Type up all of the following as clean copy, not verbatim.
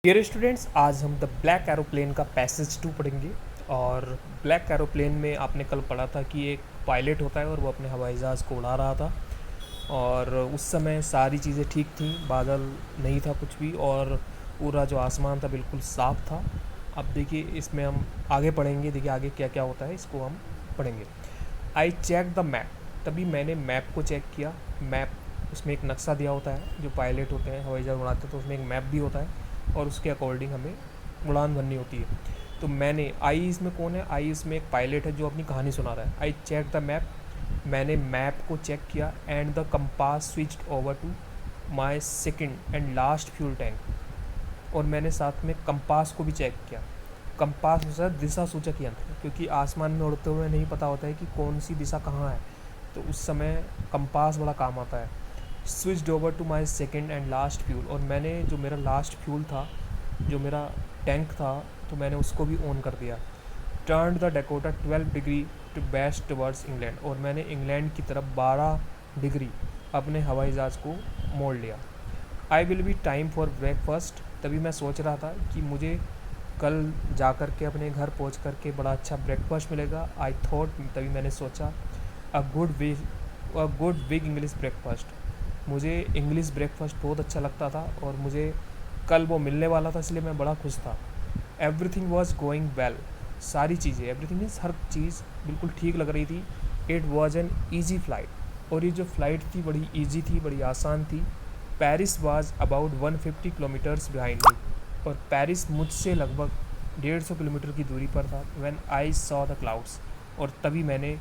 Dear students, आज हम the black aeroplane का पैसेज 2 पढ़ेंगे। और ब्लैक एरोप्लेन में आपने कल पढ़ा था कि एक पायलट होता है और वो अपने हवाई जहाज़ को उड़ा रहा था। और उस समय सारी चीज़ें ठीक थी, बादल नहीं था कुछ भी, और पूरा जो आसमान था बिल्कुल साफ़ था। अब देखिए इसमें हम आगे पढ़ेंगे, देखिए आगे क्या क्या होता है इसको हम पढ़ेंगे। आई चेक द मैप, तभी मैंने मैप को चेक किया। मैप, उसमें एक नक्शा दिया होता है, जो पायलट होते हैं हवाई जहाज़ उड़ाते हैं तो उसमें एक मैप भी होता है और उसके अकॉर्डिंग हमें उड़ान भरनी होती है। तो मैंने, आई इसमें कौन है, आई इसमें एक पायलट है जो अपनी कहानी सुना रहा है। आई चेक द मैप, मैंने मैप को चेक किया। And the compass switched over to my second and last fuel tank, और मैंने साथ में कंपास को भी चेक किया। कंपास जो है दिशा सूचक यंत्र, क्योंकि आसमान में उड़ते हुए नहीं पता होता है कि कौन सी दिशा कहाँ है, तो उस समय कंपास बड़ा काम आता है। Switched over to my second and last fuel, और मैंने जो मेरा लास्ट फ्यूल था, जो मेरा टैंक था, तो मैंने उसको भी ऑन कर दिया। Turn the Dakota 12 degree to west towards England, और मैंने इंग्लैंड की तरफ 12 डिग्री अपने हवाई जहाज़ को मोड़ लिया। I will be time for breakfast, तभी मैं सोच रहा था कि मुझे कल जा कर के अपने घर पहुंच कर के बड़ा अच्छा ब्रेकफास्ट मिलेगा। आई थॉट, तभी मैंने सोचा, a good big English breakfast, मुझे इंग्लिश ब्रेकफास्ट बहुत अच्छा लगता था और मुझे कल वो मिलने वाला था, इसलिए मैं बड़ा खुश था। एवरीथिंग वॉज गोइंग वेल, सारी चीज़ें, एवरीथिंग मीन्स हर चीज़ बिल्कुल ठीक लग रही थी। It was an easy flight, और ये जो फ़्लाइट थी बड़ी ईजी थी, बड़ी आसान थी। Paris was about 150 kilometres behind me, और पेरिस मुझसे लगभग 150 किलोमीटर की दूरी पर था। When I saw the clouds, और तभी मैंने,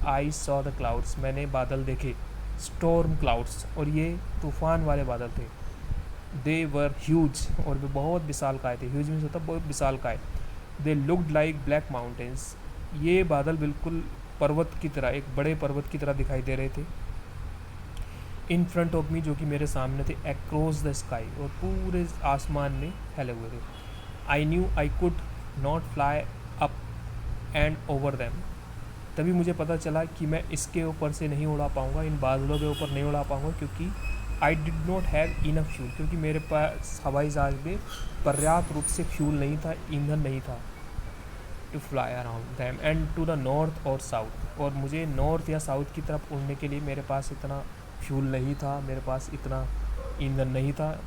आई सॉ द क्लाउड्स, मैंने बादल देखे। स्टॉर्म क्लाउड्स, और ये तूफ़ान वाले बादल थे। दे वर ह्यूज, और वे बहुत विशालकाय थे। ह्यूज मीन्स होता है बहुत विशालकाय। They looked like black mountains, ये बादल बिल्कुल पर्वत की तरह, एक बड़े पर्वत की तरह दिखाई दे रहे थे। इन फ्रंट ऑफ मी, जो कि मेरे सामने थे। अक्रॉस द स्काई, और पूरे आसमान में फैले हुए थे। I knew I could not fly up and over them, तभी मुझे पता चला कि मैं इसके ऊपर से नहीं उड़ा पाऊँगा, इन बादलों के ऊपर नहीं उड़ा पाऊँगा, क्योंकि I did not have enough fuel, क्योंकि मेरे पास हवाई जहाज़ में पर्याप्त रूप से फ्यूल नहीं था, ईंधन नहीं था। To fly around them and to the north और साउथ, और मुझे नॉर्थ या साउथ की तरफ उड़ने के लिए मेरे पास इतना फ्यूल नहीं था, मेरे पास इतना ईंधन नहीं था।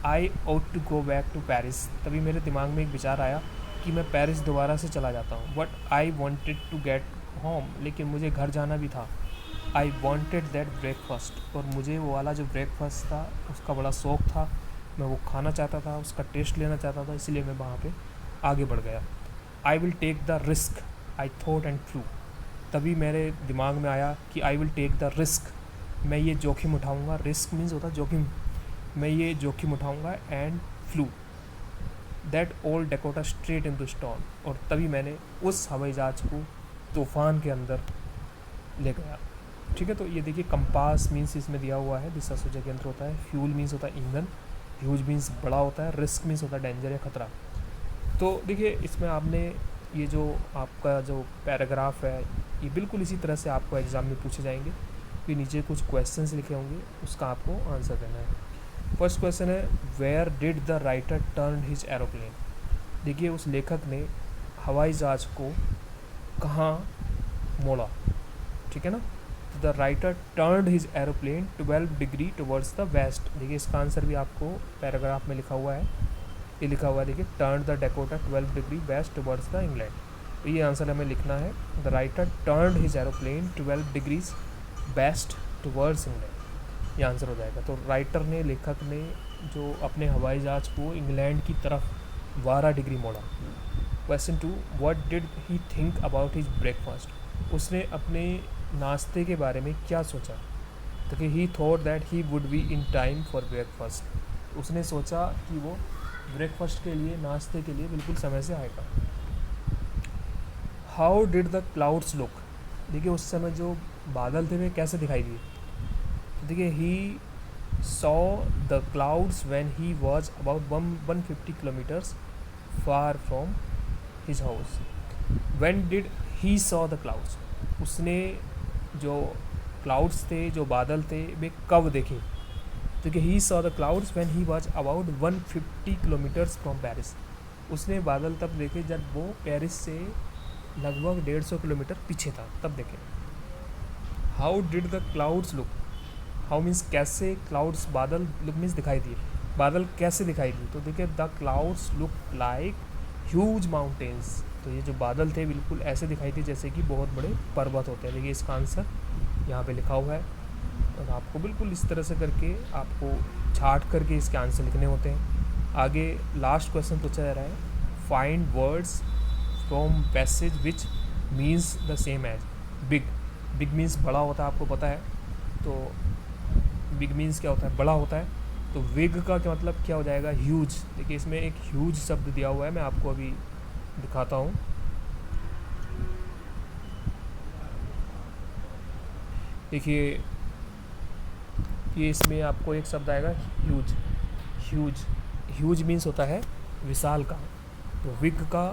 I ought to go back to Paris, तभी मेरे दिमाग में एक विचार आया कि मैं पेरिस दोबारा से चला जाता हूँ। But I wanted to get home, लेकिन मुझे घर जाना भी था। आई वॉन्टेड दैट ब्रेकफास्ट, और मुझे वो वाला जो ब्रेकफास्ट था उसका बड़ा शौक़ था, मैं वो खाना चाहता था, उसका टेस्ट लेना चाहता था, इसलिए मैं वहाँ पे आगे बढ़ गया। I will take the risk, I thought and flew, तभी मेरे दिमाग में आया कि I will take the risk, मैं ये जोखिम उठाऊँगा। रिस्क मीन्स होता है जोखिम, मैं ये जोखिम उठाऊँगा। And flew that old Dakota straight into storm, और तभी मैंने उस हवाई जहाज़ को तूफ़ान के अंदर ले गया। ठीक है, तो ये देखिए, कंपास मीन्स इसमें दिया हुआ है, दिशा सूचक यंत्र होता है। फ्यूल मीन्स होता है ईंधन। ह्यूज मीन्स बड़ा होता है। रिस्क मीन्स होता है डेंजर या खतरा। तो देखिए इसमें आपने ये जो आपका जो पैराग्राफ है, ये बिल्कुल इसी तरह से आपको एग्ज़ाम में पूछे जाएंगे। फिर नीचे कुछ क्वेश्चंस लिखे होंगे, उसका आपको आंसर देना है। फर्स्ट क्वेश्चन है, where did the writer turn his aeroplane. देखिए उस लेखक ने हवाई जहाज़ को कहाँ मोड़ा, ठीक है ना। The writer turned his aeroplane 12 degree towards the west, देखिए इसका आंसर भी आपको पैराग्राफ में लिखा हुआ है, ये लिखा हुआ है देखिए, turn the Dakota 12 degree west towards the England, तो ये आंसर हमें लिखना है। The writer turned his aeroplane 12 degrees west towards England, ये आंसर हो जाएगा। तो राइटर ने, लेखक ने जो अपने हवाई जहाज़ को इंग्लैंड की तरफ 12 डिग्री मोड़ा। Question 2, what did he think about his breakfast, उसने अपने नाश्ते के बारे में क्या सोचा। तो कि ही thought that he would be in time for breakfast, उसने सोचा कि वो ब्रेकफास्ट के लिए, नाश्ते के लिए बिल्कुल समय से आएगा। How did the clouds look, देखिए उस समय जो बादल थे वे कैसे दिखाई दिए। देखिए, he saw the clouds when he was about 150 kilometres far from his house. When did he saw the clouds, उसने जो क्लाउड्स थे, जो बादल थे, वे कब देखे। देखिए he saw the clouds when he was about 150 kilometres from Paris. उसने बादल तब देखे जब वो पेरिस से लगभग 150 किलोमीटर पीछे था, तब देखे। How did the clouds look, how means कैसे, क्लाउड्स बादल, लुक मीन्स दिखाई दिए, बादल कैसे दिखाई दिए, तो देखिए the clouds look like huge mountains. तो ये जो बादल थे बिल्कुल ऐसे दिखाई दिए जैसे कि बहुत बड़े पर्वत होते हैं। देखिए इसका आंसर यहाँ पे लिखा हुआ है, और आपको बिल्कुल इस तरह से करके आपको छाट करके इसके आंसर लिखने होते हैं। आगे लास्ट क्वेश्चन पूछा जा रहा है, find words from passage which means the same as big. Big means बड़ा होता है, आपको पता है, तो बिग मीन्स क्या होता है, बड़ा होता है। तो विग का क्या मतलब क्या हो जाएगा, ह्यूज। देखिए इसमें एक ह्यूज शब्द दिया हुआ है, मैं आपको अभी दिखाता हूँ। देखिए ये इसमें आपको एक शब्द आएगा ह्यूज। ह्यूज, ह्यूज मीन्स होता है विशाल का, तो विग का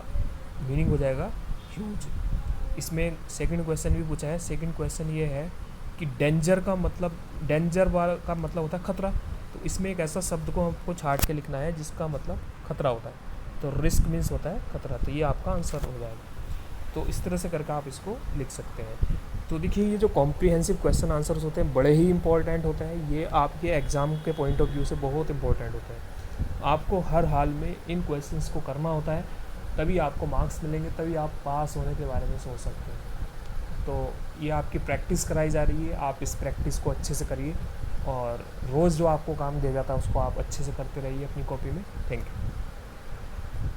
मीनिंग हो जाएगा ह्यूज। इसमें सेकंड क्वेश्चन भी पूछा है। सेकंड क्वेश्चन ये है कि डेंजर का मतलब, डेंजर वाला का मतलब होता है खतरा, तो इसमें एक ऐसा शब्द को हमको छाट के लिखना है जिसका मतलब खतरा होता है। तो रिस्क मीन्स होता है खतरा, तो ये आपका आंसर हो जाएगा। तो इस तरह से करके आप इसको लिख सकते हैं। तो देखिए ये जो कॉम्प्रिहेंसिव क्वेश्चन आंसर्स होते हैं बड़े ही इंपॉर्टेंट होते हैं, ये आपके एग्ज़ाम के पॉइंट ऑफ व्यू से बहुत इंपॉर्टेंट होते हैं। आपको हर हाल में इन क्वेश्चंस को करना होता है, तभी आपको मार्क्स मिलेंगे, तभी आप पास होने के बारे में सोच सकते हैं। तो ये आपकी प्रैक्टिस कराई जा रही है, आप इस प्रैक्टिस को अच्छे से करिए, और रोज़ जो आपको काम दिया जाता है उसको आप अच्छे से करते रहिए अपनी कॉपी में। Thank you.